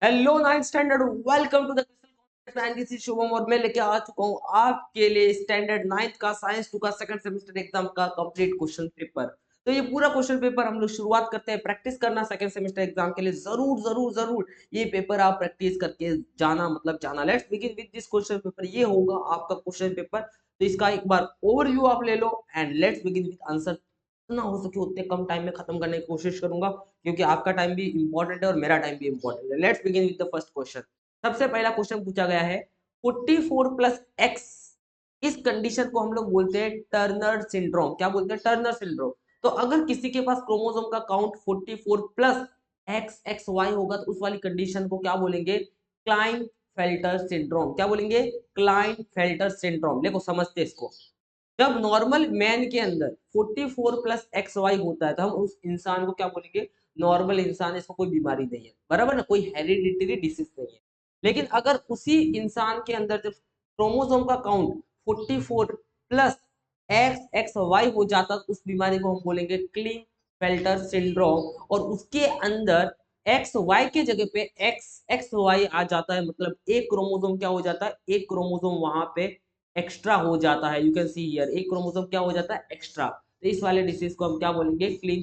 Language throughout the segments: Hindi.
Hello ninth standard, welcome to the and this is Shubham और मैं लेके आ चुका हूँ आपके लिए स्टैंडर्ड नाइन्थ का साइंस 2 का सेकंड सेमेस्टर एग्जाम का कंप्लीट क्वेश्चन पेपर। तो ये पूरा क्वेश्चन पेपर हम लोग शुरुआत करते हैं प्रैक्टिस करना सेकंड सेमेस्टर एग्जाम के लिए। जरूर जरूर जरूर ये पेपर आप प्रैक्टिस करके जाना, मतलब जाना। Let's begin with this question paper. ये होगा आपका क्वेश्चन पेपर, तो इसका एक बार ओवरव्यू आप ले लो and let's begin with answer. जितना हो सके उतने कम टाइम में खत्म करने की कोशिश करूंगा, क्योंकि आपका टाइम भी इंपॉर्टेंट है और मेरा टाइम भी इंपॉर्टेंट है। Let's begin with the first question. सबसे पहला क्वेश्चन पूछा गया है 44 प्लस एक्स। इस कंडीशन को हम लोग बोलते हैं टर्नर सिंड्रोम। क्या बोलते हैं? Turner syndrome. तो अगर किसी के पास क्रोमोसोम का count 44 plus X X Y होगा तो उस वाली कंडीशन को क्या बोलेंगे? Klinefelter syndrome. क्या बोलेंगे? Klinefelter syndrome. देखो समझते इसको। जब नॉर्मल मैन के अंदर 44 प्लस एक्स वाई होता है तो हम उस इंसान को क्या बोलेंगे? नॉर्मल इंसान, इसको कोई बीमारी नहीं है, बराबर ना, कोई हेरिडिटरी डिसीज नहीं है। लेकिन अगर उसी इंसान के अंदर जब क्रोमोसोम का count 44 plus X X Y हो जाता तो उस बीमारी को हम बोलेंगे क्लीन फेल्टर सिंड्रोम। और उसके अंदर एक्स वाई के जगह पे एक्स एक्स वाई आ जाता है, मतलब एक क्रोमोसोम क्या हो जाता है? एक क्रोमोसोम वहां पे एक्स्ट्रा हो जाता है। यू कैन सी हियर, एक क्रोमोसोम क्या हो जाता है? एक्स्ट्रा। तो इस वाले डिसीज को हम क्या बोलेंगे? Kline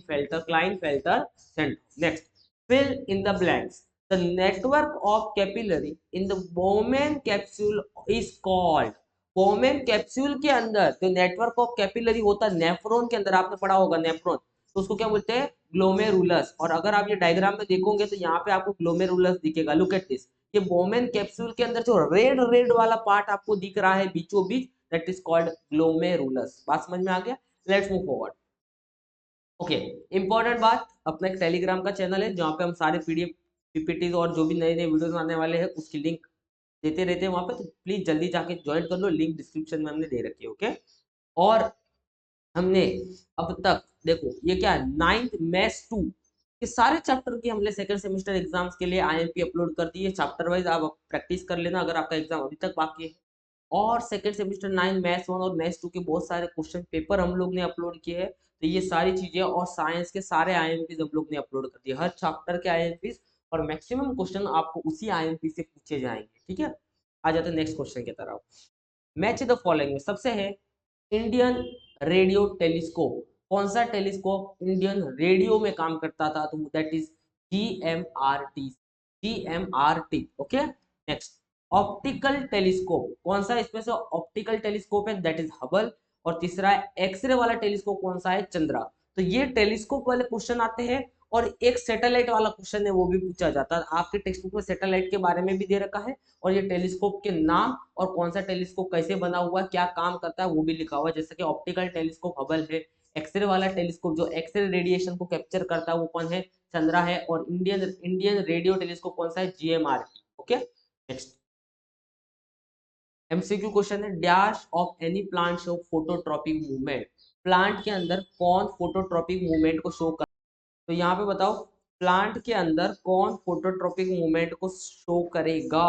फेल्टर syndrome. Next, fill in the blanks. The network of capillary in the Bowman capsule is called. Bowman capsule के अंदर जो नेटवर्क ऑफ कैपिलरी होता है नेफ्रॉन के अंदर, आपने पढ़ा होगा नेफ्रॉन, तो उसको क्या बोलते हैं? ग्लोमेरुलस। और अगर आप ये डायग्राम में देखोगे तो यहाँ पे आपको ग्लोमेरुलस दिखेगा। Look at this. ये बोमेन कैप्सूल के अंदर जो रेड रेड वाला पार्ट आपको दिख रहा है बीचों बीच, दैट इज कॉल्ड ग्लोमेरुलस। बात समझ में आ गया? Let's move forward. Okay, important बात, अपना एक टेलीग्राम का चैनल है जहाँ पे हम सारे पीडीएफ पीपीटीज और जो भी नए नए वीडियोस आने वाले हैं उसकी लिंक देते रहते हैं वहां पे, तो प्लीज जल्दी जाके ज्वाइन कर लो। लिंक डिस्क्रिप्शन में हमने दे रखी है। ओके, और हमने अब तक देखो ये क्या है, नाइन्थ मैथ्स 2 के सारे चैप्टर की हमने सेकंड सेमेस्टर एग्जाम्स के लिए आईएमपी अपलोड कर दी है। चैप्टर वाइज आप प्रैक्टिस कर लेना अगर आपका एग्जाम अभी तक बाकी है। और सेकंड सेमेस्टर 9 मैथ्स 1 और मैथ्स 2 के बहुत सारे क्वेश्चन पेपर हम लोग ने अपलोड किए हैं। तो ये सारी चीजें और साइंस के सारे आईएमपीज हम लोग ने अपलोड कर दिए, हर चैप्टर के आईएमपीज। और मैक्सिमम क्वेश्चन आपको उसी आईएमपी से पूछे जाएंगे। ठीक है, आ जाते हैं नेक्स्ट क्वेश्चन की तरफ। मैच द फॉलोइंग में सबसे है इंडियन रेडियो टेलीस्कोप। कौन सा टेलीस्कोप इंडियन रेडियो में काम करता था? तो that is GMRT. GMRT. Okay, next, optical telescope. कौन सा इसमें से ऑप्टिकल टेलीस्कोप है? That is Hubble. और तीसरा है एक्सरे वाला टेलीस्कोप। कौन सा है? चंद्रा। तो ये टेलीस्कोप वाले क्वेश्चन आते हैं। और एक सैटेलाइट वाला क्वेश्चन है वो भी पूछा जाता है। आपके टेक्स्ट बुक में सैटेलाइट के बारे में भी दे रखा है और ये टेलीस्कोप के नाम और कौन सा टेलीस्कोप कैसे बना हुआ है, क्या काम करता है वो भी लिखा हुआ है। जैसे कि ऑप्टिकल टेलीस्कोप हबल है, एक्सरे वाला टेलीस्कोप जो एक्सरे रेडिएशन को कैप्चर करता है वो कौन है? चंद्रा है। और इंडियन इंडियन रेडियो टेलीस्कोप कौन सा है? GMRT. Okay, next MCQ question है, dash of any plant show phototropic movement. Plant के अंदर कौन फोटोट्रॉपिक मूवमेंट को शो कर, तो यहाँ पे बताओ प्लांट के अंदर कौन फोटोट्रॉपिक मूवमेंट को शो करेगा?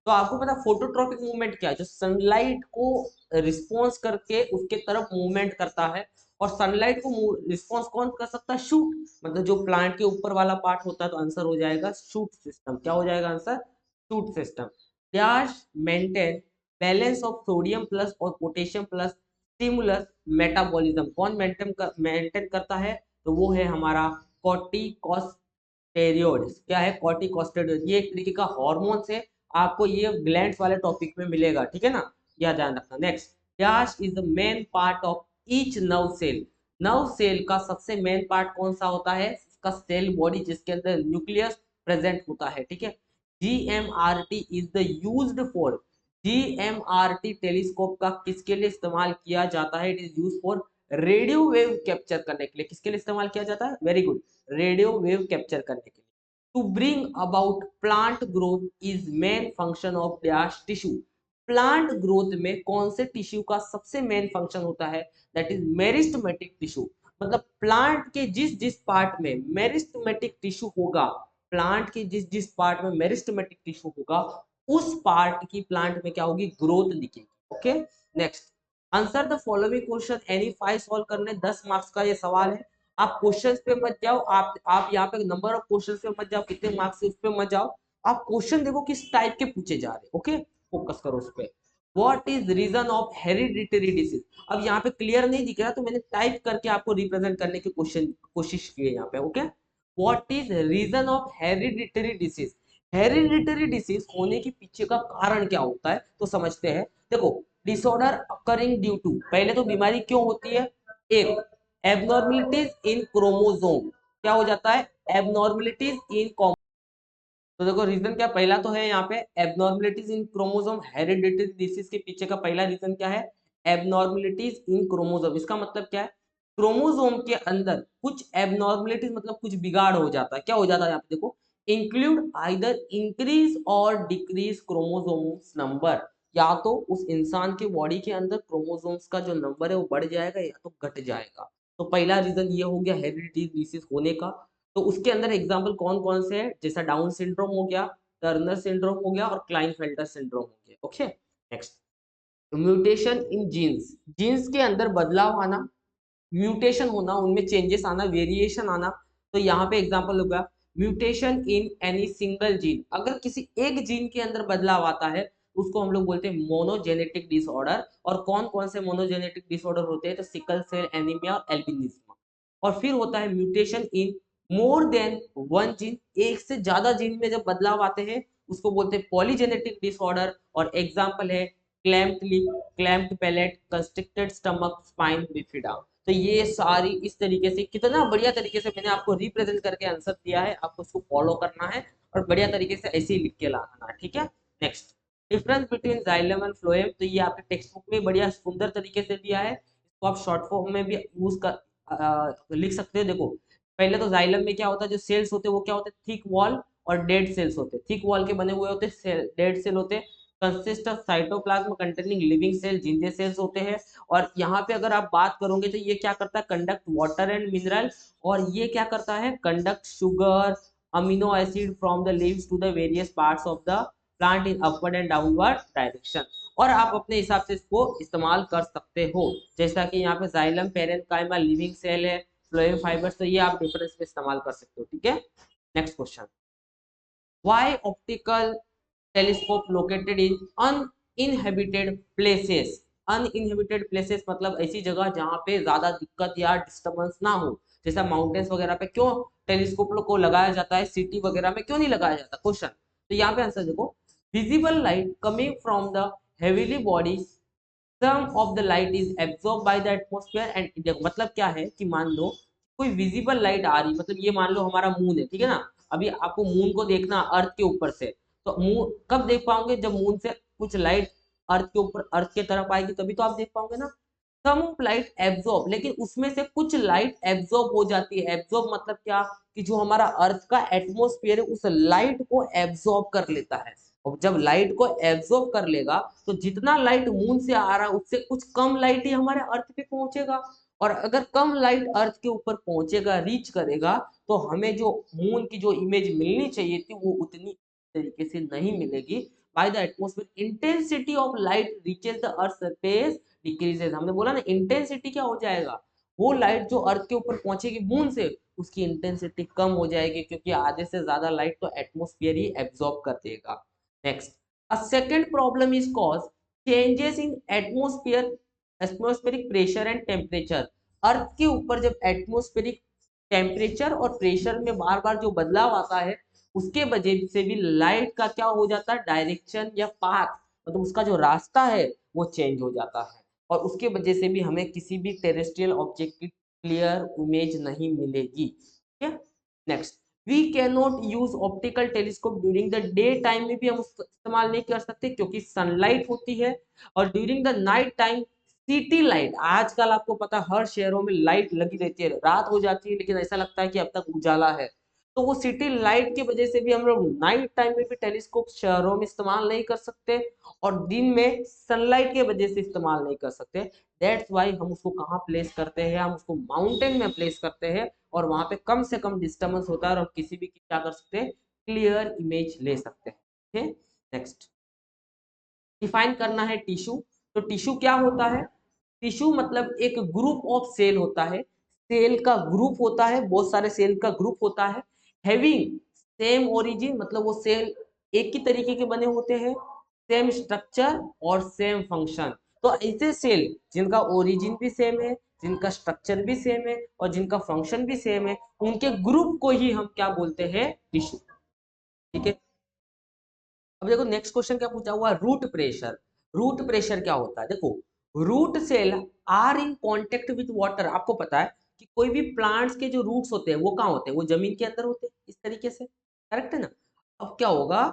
तो आपको पता फोटोट्रॉपिक मूवमेंट क्या है? जो सनलाइट को रिस्पॉन्स करके उसके तरफ मूवमेंट करता है। और सनलाइट को रिस्पॉन्स कौन कर सकता है? शूट। मतलब जो प्लांट के ऊपर वाला पार्ट होता है, तो आंसर हो जाएगा शूट सिस्टम। क्या हो जाएगा answer? Shoot system. Dash maintain balance of sodium plus और पोटेशियम प्लस स्टिमुलस मेटाबॉलिज्म। कौन मेंटेन करता है? तो वो है हमारा कॉर्टिकोस्टेरॉइड्स। क्या है? कॉर्टिकोस्टेरॉइड। ये एक तरीके का हॉर्मोन्स है, आपको ये ग्लैंड्स वाले टॉपिक में मिलेगा। ठीक है ना, यह ध्यान रखना। Next, dash is the main part of each nerve cell. Nerve cell का सबसे मेन पार्ट कौन सा होता है? उसका सेल बॉडी जिसके अंदर न्यूक्लियस प्रेजेंट होता है। ठीक है, GMRT is the used for. GMRT telescope का किसके लिए इस्तेमाल किया जाता है? It is use for radio wave capture करने के लिए। किसके लिए इस्तेमाल किया जाता है? Very good, radio wave capture करने के लिए। To bring about plant growth is main function of dash tissue. Plant growth में कौन से टिश्यू का सबसे मेन फंक्शन होता है? That is meristematic tissue. मतलब प्लांट के जिस जिस पार्ट में मेरिस्टमेटिक टिश्यू होगा, प्लांट के जिस जिस पार्ट में मेरिस्टमेटिक टिश्यू होगा उस पार्ट की प्लांट में क्या होगी? ग्रोथ दिखेगी। Okay, next, answer the following question any 5 solve करने। 10 मार्क्स का ये सवाल है। आप क्वेश्चंस पे मत जाओ, आप यहाँ पे नंबर ऑफ क्वेश्चंस पे मत जाओ, कितने मार्क्स उस पे मत जाओ। आप क्वेश्चन देखो किस टाइप के पूछे जा रहे हैं। ओके, फोकस करो उस पर। What is reason of hereditary disease? अब यहाँ पे क्लियर नहीं दिख रहा तो मैंने टाइप करके आपको रिप्रेजेंट करने की क्वेश्चन कोशिश की है यहाँ पे। Okay, what is reason of hereditary disease? Hereditary disease होने के पीछे का कारण क्या होता है तो समझते हैं। देखो, डिसऑर्डर अकरिंग ड्यू टू, पहले तो बीमारी क्यों होती है? एक, एबनॉर्मलिटीज इन क्रोमोसोम, क्या हो जाता है? एबनॉर्मलिटीज इन, तो देखो रीजन क्या पहला तो है यहाँ पे एबनॉर्मलिटीज इन क्रोमोसोम। हेरिडिटरी डिसीज के पीछे का पहला रीजन क्या है? एबनॉर्मलिटीज इन क्रोमोसोम। इसका मतलब क्या है? क्रोमोसोम के अंदर कुछ एबनॉर्मलिटीज मतलब कुछ बिगाड़ हो जाता है। क्या हो जाता है यहाँ पे देखो, इंक्लूड आइदर इंक्रीज और डिक्रीज क्रोमोसोम्स नंबर, या तो उस इंसान के बॉडी के अंदर क्रोमोसोम्स का जो नंबर है वो बढ़ जाएगा या तो घट जाएगा। तो पहला रीजन ये हो गया हेरिडिटरी डिसीज होने का। तो उसके अंदर एग्जाम्पल कौन कौन से हैं? जैसा डाउन सिंड्रोम हो गया, टर्नर सिंड्रोम हो गया और क्लाइनफेल्टर सिंड्रोम हो गया। Okay, next, mutation in genes, genes के अंदर बदलाव आना, म्यूटेशन होना, उनमें चेंजेस आना, वेरिएशन आना। तो यहाँ पे एग्जांपल होगा mutation in any single gene, अगर किसी एक जीन के अंदर बदलाव आता है उसको हम लोग बोलते हैं मोनोजेनेटिक डिसऑर्डर। और कौन कौन से मोनोजेनेटिक डिसऑर्डर होते हैं? तो सिकल सेल एनीमिया और एल्बिनिज्म। और फिर होता है mutation in more than one gene, एक से ज्यादा जीन में जब बदलाव आते हैं उसको बोलते हैं पॉलीजेनेटिक डिसऑर्डर। और एग्जांपल है clamped lip, clamped palate, constricted stomach, spine bifida. तो ये सारी इस तरीके से, कितना बढ़िया तरीके से मैंने आपको रिप्रेजेंट करके आंसर दिया है, आपको उसको फॉलो करना है और बढ़िया तरीके से ऐसे ही लिख के लाना है। ठीक है, next, difference between xylem and phloem. तो ये आपके टेक्स्ट बुक में बढ़िया सुंदर तरीके से दिया है, इसको आप शॉर्ट फॉर्म में भी यूज कर लिख सकते हो। देखो, पहले तो जाइलम में क्या होता है, जो सेल्स होते हैं वो क्या होते हैं? थिक वॉल और डेड सेल्स होते हैं। थिक वॉल के बने हुए होते हैं, डेड सेल होते हैं। Consist of cytoplasm containing living cell, जिंदे सेल्स होते हैं। और यहाँ पे अगर आप बात करोगे तो ये क्या करता है? Conduct water and mineral. और ये क्या करता है? Conduct sugar, amino acid from the leaves to the various parts of the plant in upward and downward direction. और आप अपने हिसाब से इसको इस्तेमाल कर सकते हो, जैसा कि यहाँ पे जाइलम पेरेन्काइमा लिविंग सेल है, फ्लोएम फाइबर्स, तो ये आप डिफरेंस में इस्तेमाल कर सकते हो। ठीक है, next question, why optical telescope located in uninhabited places? Uninhabited places मतलब ऐसी जगह जहां पे ज्यादा दिक्कत या डिस्टरबेंस ना हो, जैसा माउंटेन्स वगैरह पे क्यों टेलीस्कोप को लगाया जाता है, सिटी वगैरह में क्यों नहीं लगाया जाता? क्वेश्चन, तो यहाँ पे आंसर देखो, visible light coming from the heavily body, some of the light is absorb by the atmosphere and, मतलब क्या है कि मान लो कोई विजिबल लाइट आ रही, मतलब ये मान लो हमारा मून है, ठीक है ना? अभी आपको मून को देखना अर्थ के ऊपर से, तो मून कब देख पाओगे? जब मून से कुछ लाइट अर्थ के ऊपर, अर्थ के तरफ आएगी तभी तो आप देख पाओगे ना। सम ऑफ लाइट एब्जॉर्ब, लेकिन उसमें से कुछ लाइट एब्जॉर्ब हो जाती है। एब्जॉर्ब मतलब क्या? कि जो हमारा अर्थ का एटमॉस्फेयर है उस लाइट को एब्जॉर्ब कर लेता है। और जब लाइट को एब्जॉर्ब कर लेगा तो जितना लाइट मून से आ रहा है उससे कुछ कम लाइट ही हमारे अर्थ पे पहुंचेगा। और अगर कम लाइट अर्थ के ऊपर पहुंचेगा, रीच करेगा, तो हमें जो मून की जो इमेज मिलनी चाहिए थी वो उतनी तरीके से नहीं मिलेगी। Bye the atmosphere intensity of light reaches the earth surface decreases. हमने बोला ना इंटेंसिटी क्या हो जाएगा, वो लाइट जो अर्थ के ऊपर पहुंचेगी मून से उसकी इंटेंसिटी कम हो जाएगी, क्योंकि आधे से ज्यादा लाइट तो एटमॉस्फेयर ही एब्जॉर्ब कर देगा। Next, a second problem is caused changes in atmospheric pressure and temperature। अर्थ के ऊपर जब एटमॉस्फेरिक टेम्परेचर और प्रेशर में बार बार जो बदलाव आता है उसके वजह से भी लाइट का क्या हो जाता है? डायरेक्शन या पाथ, मतलब उसका जो रास्ता है वो चेंज हो जाता है। और उसके वजह से भी हमें किसी भी टेरेस्ट्रियल ऑब्जेक्ट की क्लियर इमेज नहीं मिलेगी। ठीक है, next, we can not use optical telescope during the day time में भी हम इस्तेमाल नहीं कर सकते क्योंकि सनलाइट होती है। और during the night time city light, आजकल आपको पता हर शहरों में लाइट लगी रहती है, रात हो जाती है लेकिन ऐसा लगता है कि अब तक उजाला है। तो वो सिटी लाइट की वजह से भी हम लोग नाइट टाइम में भी टेलीस्कोप शहरों में इस्तेमाल नहीं कर सकते और दिन में सनलाइट की वजह से इस्तेमाल नहीं कर सकते। दैट्स वाई हम उसको कहाँ प्लेस करते हैं? हम उसको माउंटेन में प्लेस करते हैं और वहां पे कम से कम डिस्टर्बेंस होता है और हम किसी भी क्या कर सकते हैं? क्लियर इमेज ले सकते हैं। ठीक है, नेक्स्ट, डिफाइन करना है टिश्यू। तो टिश्यू क्या होता है? टिश्यू मतलब एक ग्रुप ऑफ सेल होता है, सेल का ग्रुप होता है, बहुत सारे सेल का ग्रुप होता है। हैविंग सेम ओरिजिन, मतलब वो सेल एक ही तरीके के बने होते हैं, सेम स्ट्रक्चर और सेम फंक्शन। तो ऐसे सेल जिनका ओरिजिन भी सेम है, जिनका स्ट्रक्चर भी सेम है और जिनका फंक्शन भी सेम है, उनके ग्रुप को ही हम क्या बोलते हैं, टिश्यू। ठीक है। अब देखो नेक्स्ट क्वेश्चन क्या पूछा हुआ, रूट प्रेशर। रूट प्रेशर क्या होता है, देखो root cell are in contact with water. आपको पता है कि कोई भी प्लांट्स के जो रूट्स होते हैं वो कहाँ होते हैं, वो जमीन के अंदर होते हैं, इस तरीके से, करेक्ट है ना। अब क्या होगा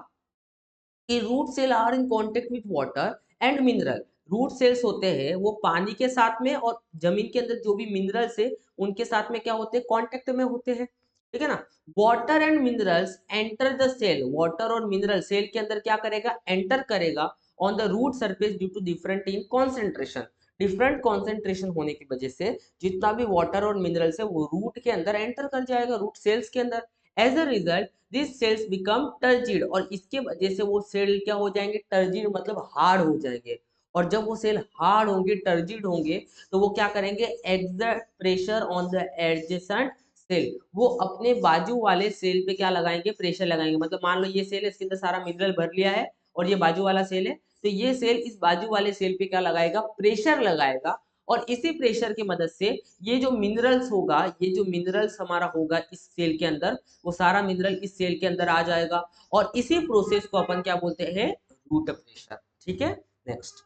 कि root cell are in contact with water and mineral. Root cells होते हैं वो पानी के साथ में और जमीन के अंदर जो भी मिनरल्स है उनके साथ में क्या होते हैं, कांटेक्ट में होते हैं, ठीक है ना। Water and minerals enter the cell. Water और मिनरल सेल के अंदर क्या करेगा, एंटर करेगा on the root surface due to different in concentration. Different concentration होने की वजह से जितना भी वाटर और मिनरल्स है वो रूट के अंदर एंटर कर जाएगा, रूट सेल्स के अंदर। As a result this cells become turgid, और इसके वजह से वो सेल क्या हो जाएंगे, टर्जिड मतलब हार्ड हो जाएंगे। और जब वो सेल हार्ड होंगे, टर्जिड होंगे, तो वो क्या करेंगे, exert pressure on the adjacent cell. वो अपने बाजू वाले सेल पे क्या लगाएंगे, प्रेशर लगाएंगे। मतलब मान लो ये सेल है, इसके अंदर सारा मिनरल भर लिया है और ये बाजू वाला सेल है, तो ये सेल इस बाजू वाले सेल पे क्या लगाएगा, प्रेशर लगाएगा। और इसी प्रेशर की मदद से ये जो मिनरल्स होगा, ये जो मिनरल्स हमारा होगा इस सेल के अंदर, वो सारा मिनरल इस सेल के अंदर आ जाएगा। और इसी प्रोसेस को अपन क्या बोलते हैं, रूट प्रेशर। ठीक है। Next,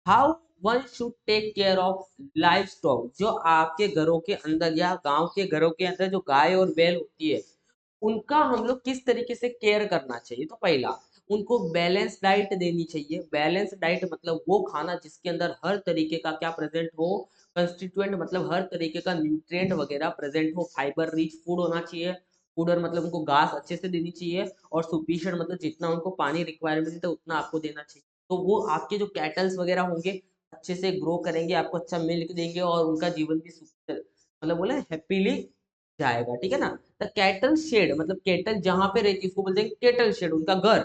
how one should take care of life stock. जो आपके घरों के अंदर या गांव के घरों के अंदर जो गाय और बैल होती है, उनका हम लोग किस तरीके से केयर करना चाहिए। तो पहला, उनको बैलेंस डाइट देनी चाहिए। बैलेंस डाइट मतलब वो खाना जिसके अंदर हर तरीके का क्या प्रेजेंट हो, कंस्टिट्यूएंट मतलब हर तरीके का न्यूट्रिएंट वगैरह प्रेजेंट हो। फाइबर रिच फूड होना चाहिए। फूडर मतलब उनको घास अच्छे से देनी चाहिए। और सुफिशिएंट मतलब जितना उनको पानी रिक्वायरमेंट है उतना आपको देना चाहिए। तो वो आपके जो कैटल्स वगैरह होंगे अच्छे से ग्रो करेंगे, आपको अच्छा मिल्क देंगे और उनका जीवन भी मतलब बोले हैप्पीली जाएगा। ठीक है ना। द कैटल शेड मतलब कैटल जहां पे रहती है उसको बोलते हैं कैटल शेड। उनका घर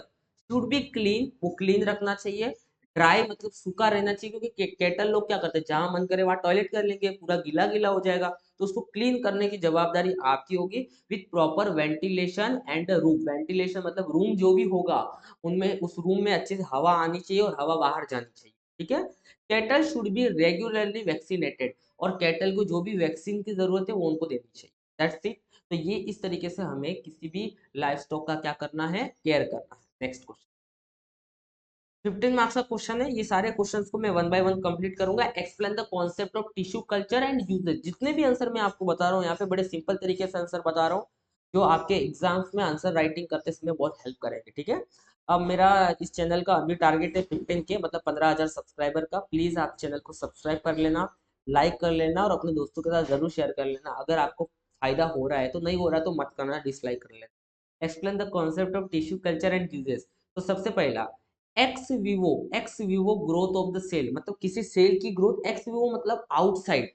शुड बी क्लीन, वो क्लीन रखना चाहिए। ड्राई मतलब सूखा रहना चाहिए, क्योंकि कैटल लोग क्या करते हैं, जहां मन करे वहां टॉयलेट कर लेंगे, पूरा गीला गीला हो जाएगा। तो उसको क्लीन करने की जवाबदारी आपकी होगी, with proper ventilation and room. Ventilation मतलब रूम जो भी होगा उनमें, उस रूम में अच्छे से हवा आनी चाहिए और हवा बाहर जानी चाहिए। ठीक है। Cattle should be regularly vaccinated, और कैटल को जो भी वैक्सीन की जरूरत है वो उनको देनी चाहिए। That's it. तो ये इस तरीके से हमें किसी भी लाइफ स्टॉक का क्या करना है, केयर करना है। नेक्स्ट क्वेश्चन, 15 मार्क्स का क्वेश्चन है। ये सारे क्वेश्चंस को मैं वन बाय वन कंप्लीट करूंगा। Explain the concept of tissue culture and uses. जितने भी आंसर मैं आपको बता रहा हूँ यहाँ पे बड़े सिंपल तरीके से आंसर बता रहा हूँ, जो आपके एग्जाम्स में आंसर राइटिंग करते समय बहुत हेल्प करेंगे। ठीक है। अब मेरा इस चैनल का अभी टारगेट है 15 के मतलब 15,000 सब्सक्राइबर का। प्लीज आप चैनल को सब्सक्राइब कर लेना, लाइक कर लेना और अपने दोस्तों के साथ जरूर शेयर कर लेना। अगर आपको फायदा हो रहा है तो, नहीं हो रहा है तो मत करना, डिसलाइक कर लेना। Explain the concept of tissue culture and uses. तो सबसे पहला, ex vivo growth of the cell. मतलब किसी सेल की ग्रोथ, एक्स विवो मतलब आउटसाइड।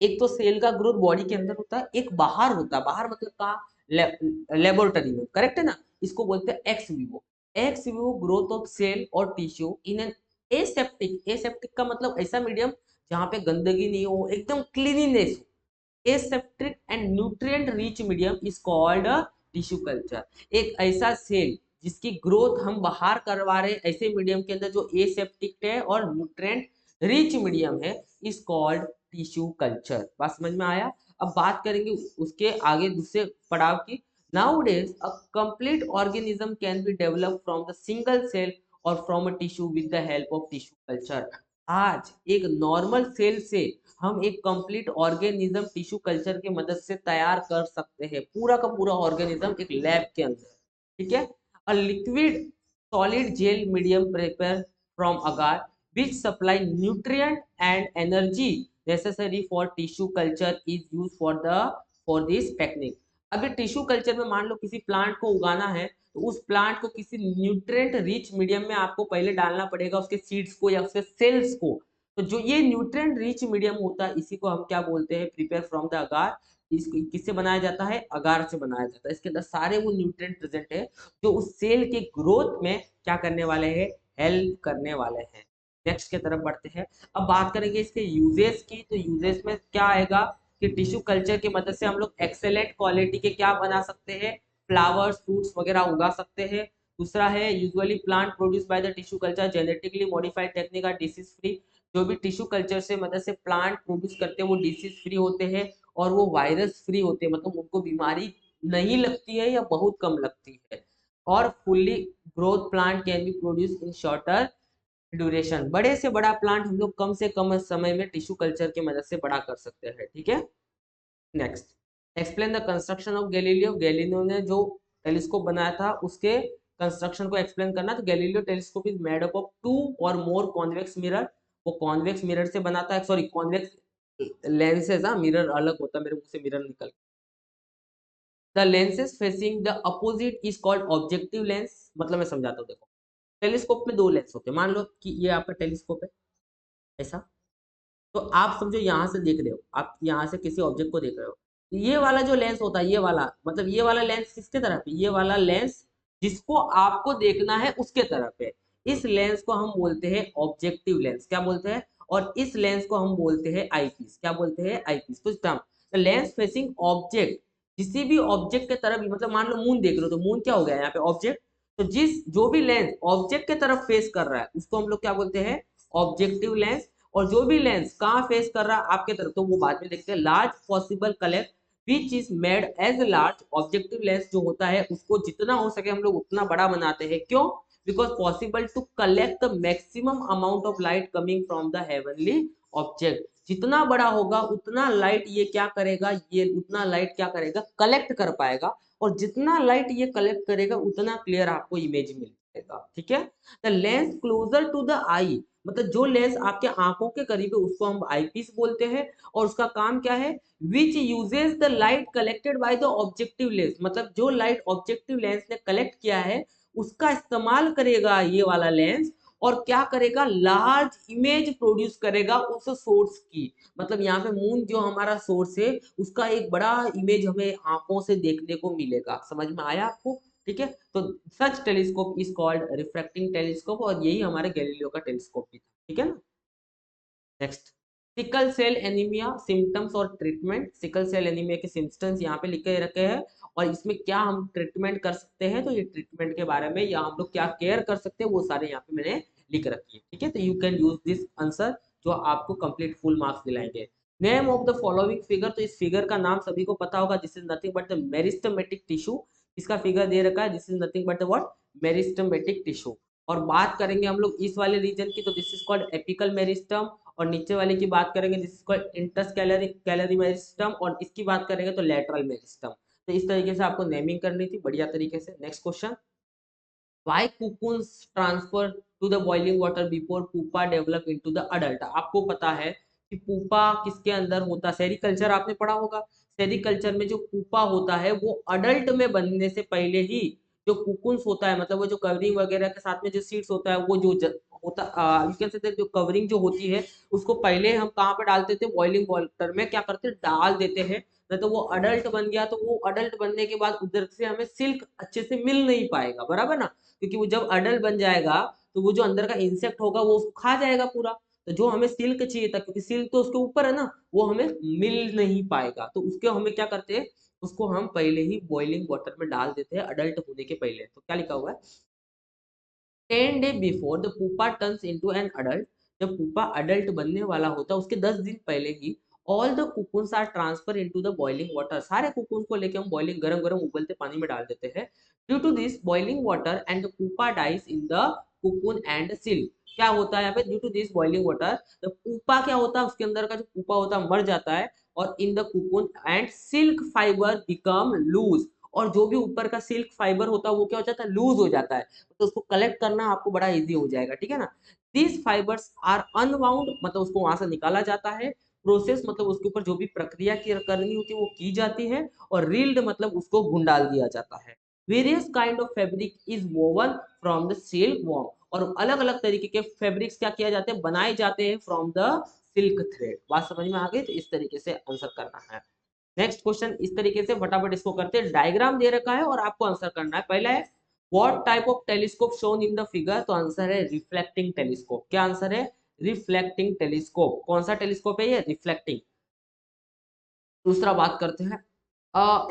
एक तो सेल का ग्रोथ बॉडी के अंदर होता है, एक बाहर होता है। बाहर मतलब का लेबोरेटरी में, करेक्ट है ना। इसको बोलते हैं ex vivo. Ex vivo growth of cell और tissue in an aseptic. Aseptic का मतलब ऐसा मीडियम जहां पे गंदगी नहीं हो, एकदम क्लीनिनेस हो। Aseptic and nutrient rich medium is called tissue culture. एक ऐसा सेल जिसकी ग्रोथ हम बाहर करवा रहे हैं, ऐसे मीडियम के अंदर जो एसेप्टिक है और न्यूट्रिएंट रिच मीडियम है, इज कॉल्ड टिश्यू कल्चर। बात समझ में आया। अब बात करेंगे उसके आगे दूसरे पड़ाव की। Nowadays, a complete organism can be developed from the single cell or from a tissue with the help of tissue culture. आज एक नॉर्मल सेल से हम एक कंप्लीट ऑर्गेनिज्म टिश्यू कल्चर की मदद से तैयार कर सकते हैं, पूरा का पूरा ऑर्गेनिज्म एक लैब के अंदर। ठीक है। A liquid solid gel medium prepare from agar which supply nutrient and energy necessary for tissue culture is used for this technique. अगर टिश्यू कल्चर में मान लो किसी प्लांट को उगाना है, तो उस प्लांट को किसी न्यूट्रिएंट रिच मीडियम में आपको पहले डालना पड़ेगा, उसके सीड्स को या उसके सेल्स को। तो जो ये न्यूट्रिएंट रिच मीडियम होता है इसी को हम क्या बोलते हैं, प्रिपेयर फ्रॉम द अगार। इसको किससे बनाया जाता है, अगार से बनाया जाता है। इसके अंदर सारे वो न्यूट्रिएंट प्रेजेंट है जो उस सेल के ग्रोथ में क्या करने वाले हैं, हेल्प करने वाले हैं। नेक्स्ट की तरफ बढ़ते हैं। अब बात करेंगे इसके यूजेस की। तो यूजेस में क्या आएगा कि टिश्यू कल्चर की मदद से हम लोग एक्सेलेंट क्वालिटी के क्या बना सकते हैं, फ्लावर्स फ्रूट्स वगैरह उगा सकते हैं। दूसरा है usually plant produce by the tissue culture genetically modified technique are disease free. जो भी टिश्यू कल्चर से मदद से प्लांट प्रोड्यूस करते हैं वो डिसीज फ्री होते हैं और वो वायरस फ्री होते हैं, मतलब उनको बीमारी नहीं लगती है या बहुत कम लगती है। और fully growth plant can be produce in shorter duration. बड़े से बड़ा प्लांट हम लोग कम से कम समय में टिश्यू कल्चर की मदद से बड़ा कर सकते हैं, ठीक है। Next, explain the construction of Galileo. Galileo ने जो टेलीस्कोप बनाया था उसके कंस्ट्रक्शन को एक्सप्लेन करना। तो Galileo telescope is made up of 2 और मोर कॉन्वेक्स मिरर। वो कॉन्वेक्स मिरर से बनाता है, सॉरी कॉन्वेक्स लेंसेज, हाँ मिरर अलग होता है, मेरे मुंह से मिरर निकल। The lenses facing the opposite is called objective lens. मतलब मैं समझाता हूँ, देखो टेलीस्कोप में दो लेंस होते हैं। मान लो कि ये आपका टेलीस्कोप है ऐसा, तो आप समझो यहाँ से देख रहे हो, आप यहाँ से किसी ऑब्जेक्ट को देख रहे हो, तो ये वाला जो लेंस होता है, ये वाला मतलब ये वाला लेंस किसके तरफ है, ये वाला लेंस जिसको आपको देखना है उसके तरफ है। इस लेंस को हम बोलते हैं ऑब्जेक्टिव लेंस। क्या बोलते हैं? और इस लेंस को हम बोलते हैं आईपीस। क्या बोलते हैं? आईपीस। तो टर्म लेंस फेसिंग ऑब्जेक्ट, किसी भी ऑब्जेक्ट के तरफ, मतलब मान लो मून देख रहे हो तो मून क्या हो गया यहाँ पे ऑब्जेक्ट। तो जिस जो भी लेंस ऑब्जेक्ट के तरफ फेस कर रहा है उसको हम लोग क्या बोलते हैं? Objective lens. और जो भी लेंस कहाँ फेस कर रहा है आपके तरफ, तो वो बाद में देखते हैं। Large possible collect which is made as large. Objective lens जो होता है उसको जितना हो सके हम लोग उतना बड़ा बनाते हैं। क्यों? Because possible to collect the maximum amount of light coming from the heavenly object. जितना बड़ा होगा उतना लाइट ये क्या करेगा, ये उतना लाइट क्या करेगा, कलेक्ट कर पाएगा। और जितना लाइट ये कलेक्ट करेगा उतना क्लियर आपको इमेज मिलेगा, ठीक है। The lens closer to the eye, मतलब जो लेंस आपके आंखों के करीब है उसको हम आईपीस बोलते हैं। और उसका काम क्या है? Which uses the light collected by the objective lens, मतलब जो लाइट ऑब्जेक्टिव लेंस ने कलेक्ट किया है उसका इस्तेमाल करेगा ये वाला लेंस। और क्या करेगा? लार्ज इमेज प्रोड्यूस करेगा उस सोर्स की। मतलब यहाँ पे मून जो हमारा सोर्स है उसका एक बड़ा इमेज हमें आंखों से देखने को मिलेगा। समझ में आया आपको? ठीक है। तो such telescope is called refracting telescope, और यही हमारे गैलीलियो का टेलीस्कोप भी था, ठीक है ना। Next, sickle cell anaemia symptoms और ट्रीटमेंट। सिकल सेल एनीमिया के सिम्टम्स यहाँ पे लिखे रखे हैं और इसमें क्या हम ट्रीटमेंट कर सकते हैं, तो ये ट्रीटमेंट के बारे में या हम लोग क्या केयर कर सकते हैं वो सारे यहाँ पे मैंने लिख रखी है, ठीक है। तो you can use this answer जो आपको कंप्लीट फुल मार्क्स दिलाएंगे। Name of the following figure, तो इस फिगर का नाम सभी को पता होगा। This is nothing but the meristematic tissue. इसका फिगर दे रखा है, this is nothing but the what, meristematic tissue. और बात करेंगे हम लोग इस वाले रीजन की, तो this is called apical meristem. और नीचे वाले की बात करेंगे दिस इज कॉल्ड इंटरस्कैलरी कैलरी मेरिस्टम। और इसकी बात करेंगे तो लेटरल मेरिस्टम। तो इस तरीके से आपको नेमिंग करनी थी बढ़िया तरीके से। Next question, why cocoons transfer to the boiling water before pupa develop into the adult. आपको पता है कि पुपा किसके अंदर होता है? सेरिकल्चर आपने पढ़ा होगा। सेरिकल्चर में जो पुपा होता है वो अडल्ट में बनने से पहले ही जो कुकुन्स होता है, मतलब वो जो कवरिंग वगैरह के साथ में जो सीड्स होता है वो जो होता यू कैन से जो कवरिंग जो होती है उसको पहले हम कहाँ पे डालते थे? बॉइलिंग वाटर में क्या करते डाल देते हैं। नहीं तो वो अडल्ट बन गया तो वो अडल्ट बनने के बाद उधर से हमें सिल्क अच्छे से मिल नहीं पाएगा, बराबर ना। क्योंकि वो जब अडल्ट बन जाएगा तो वो जो अंदर का इंसेक्ट होगा वो उसको खा जाएगा पूरा। तो जो हमें सिल्क चाहिए था, क्योंकि सिल्क तो उसके ऊपर है ना, वो हमें मिल नहीं पाएगा। तो उसके हमें क्या करते हैं, उसको हम पहले ही बॉइलिंग वाटर में डाल देते हैं अडल्ट होने के पहले। तो क्या लिखा हुआ है? 10 day before the pupa turns into an adult. जब पुपा अडल्ट बनने वाला होता है उसके 10 दिन पहले ही all the cocoons are transfer into the boiling water. सारे कुकुन को लेके हम बॉइलिंग गरम गरम उबलते पानी में डाल देते हैं। Due to this boiling water and the pupa dies in the cocoon and silk. क्या होता है यहाँ पे? Due to this boiling water the pupa क्या होता है, उसके अंदर का जो पुपा होता है मर जाता है। और in the cocoon and silk fibre become loose. और जो भी ऊपर का सिल्क फाइबर होता है वो क्या हो जाता है? लूज हो जाता है। तो उसको कलेक्ट करना आपको बड़ा इजी हो जाएगा, ठीक है ना। दीज फाइबर्स आर अनवाउंड, मतलब उसको वहां से निकाला जाता है। प्रोसेस मतलब उसके ऊपर जो भी प्रक्रिया करनी होती है वो की जाती है। और रील्ड मतलब उसको गुंडाल दिया जाता है। Various kind of fabric is woven from the silk worm. और अलग अलग तरीके के फैब्रिक्स क्या किया जाते हैं? बनाए जाते हैं फ्रॉम द सिल्क थ्रेड। बात समझ में आ गई? तो इस तरीके से आंसर करना है। नेक्स्ट क्वेश्चन इस तरीके से फटाफट इसको करते हैं। डायग्राम दे रखा है और आपको आंसर करना है। पहला है what type of telescope shown in the figure, तो आंसर है रिफ्लेक्टिंग टेलीस्कोप। क्या आंसर है? Reflecting telescope. कौन सा टेलीस्कोप है ये? रिफ्लेक्टिंग। दूसरा बात करते हैं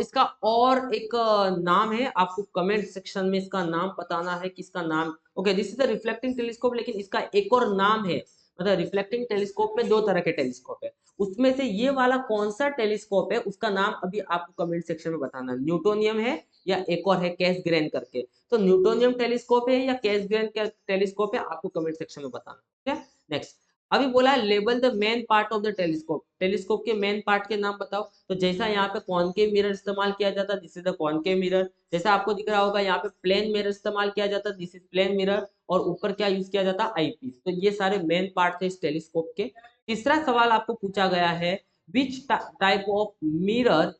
इसका और एक नाम है, आपको कमेंट सेक्शन में इसका नाम बताना है कि इसका नाम। Okay, this is the reflecting telescope, लेकिन इसका एक और नाम है। मतलब रिफ्लेक्टिंग टेलीस्कोप में दो तरह के टेलीस्कोप है, उसमें से ये वाला कौन सा टेलीस्कोप है उसका नाम अभी आपको कमेंट सेक्शन में बताना है। न्यूटोनियम है या एक और है कैसग्रेन करके। तो न्यूटोनियम टेलीस्कोप है या कैसग्रेन टेलीस्कोप है, आपको कमेंट सेक्शन में बताना है। ठीक है, नेक्स्ट। अभी बोला है label the main part of the telescope, telescope के मेन पार्ट के नाम बताओ। तो जैसा यहाँ पे कॉनकेव मिरर इस्तेमाल किया जाता है, this is the concave mirror. जैसा आपको दिख रहा होगा यहाँ पे प्लेन मिरर इस्तेमाल किया जाता है, दिस इज प्लेन मिरर। और ऊपर क्या यूज किया जाता है, आईपीस। तो ये सारे मेन पार्ट थे इस टेलीस्कोप के। तीसरा सवाल आपको पूछा गया है, which type of mirror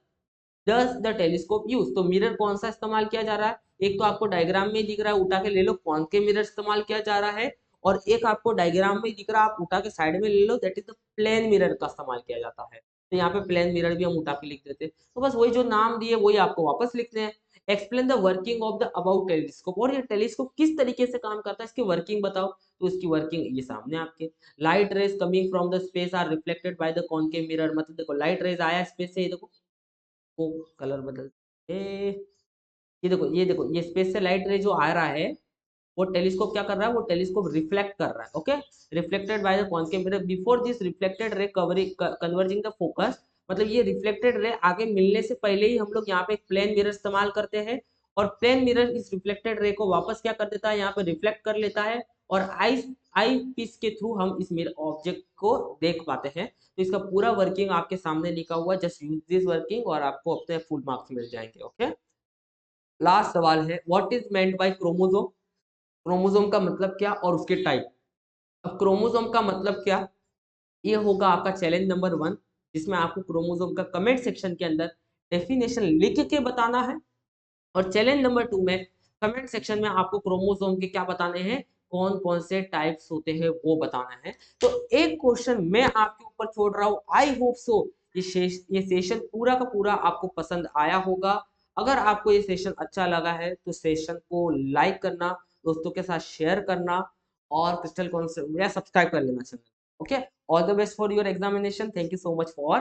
does the telescope use. तो मिरर कौन सा इस्तेमाल किया जा रहा है, एक तो आपको डायग्राम में दिख रहा है, उठा के ले लो, कॉनकेव मिरर इस्तेमाल किया जा रहा है। और एक आपको डायग्राम में दिख रहा है, आप उठा के साइड में ले लो, that is the plane mirror का इस्तेमाल किया जाता है। तो यहाँ पे प्लेन मिरर भी हम उठा के लिख देते हैं। तो बस वही जो नाम दिए वही आपको वापस लिखने हैं। Explain the working of the about telescope, और ये टेलीस्कोप किस तरीके से काम करता है इसकी वर्किंग बताओ। तो इसकी वर्किंग ये सामने आपके, light rays coming from the space are reflected by the concave mirror. मतलब देखो लाइट रेज आया स्पेस से, ये देखो को कलर बदल, ये देखो ये स्पेस से लाइट रे जो आ रहा है, वो टेलीस्कोप क्या कर रहा है, वो टेलीस्कोप रिफ्लेक्ट कर रहा है। Okay, reflected by the concave mirror before this reflected ray covering converging the focus. मतलब ये रिफ्लेक्टेड रे आगे मिलने से पहले ही हम लोग यहाँ पे एक प्लेन मिरर इस्तेमाल करते हैं, और प्लेन मिरर इस रिफ्लेक्टेड रे को वापस क्या कर देता है, यहाँ पे रिफ्लेक्ट कर लेता है। और आई पीस के थ्रू हम इस मिरर ऑब्जेक्ट को देख पाते हैं। तो इसका पूरा वर्किंग आपके सामने लिखा हुआ है, जस्ट यूज दिस वर्किंग और आपको अपने फुल मार्क्स मिल जाएंगे। ओके, लास्ट सवाल है, what is meant by chromosome. Chromosome का मतलब क्या और उसके टाइप। अब क्रोमोसोम का मतलब क्या, ये होगा आपका चैलेंज नंबर 1, जिसमें आपको क्रोमोसोम का कमेंट सेक्शन के अंदर डेफिनेशन लिख के बताना है। और चैलेंज नंबर 2 में कमेंट सेक्शन में आपको क्रोमोसोम के क्या बताने हैं, कौन कौन से टाइप्स होते हैं वो बताना है। तो एक क्वेश्चन मैं आपके ऊपर छोड़ रहा हूँ, आई होप सो ये सेशन पूरा का पूरा आपको पसंद आया होगा। अगर आपको ये सेशन अच्छा लगा है तो सेशन को लाइक करना, दोस्तों के साथ शेयर करना, और क्रिस्टल कॉन्सेप्ट या सब्सक्राइब कर लेना channel. Okay, all the best for your examination, thank you so much for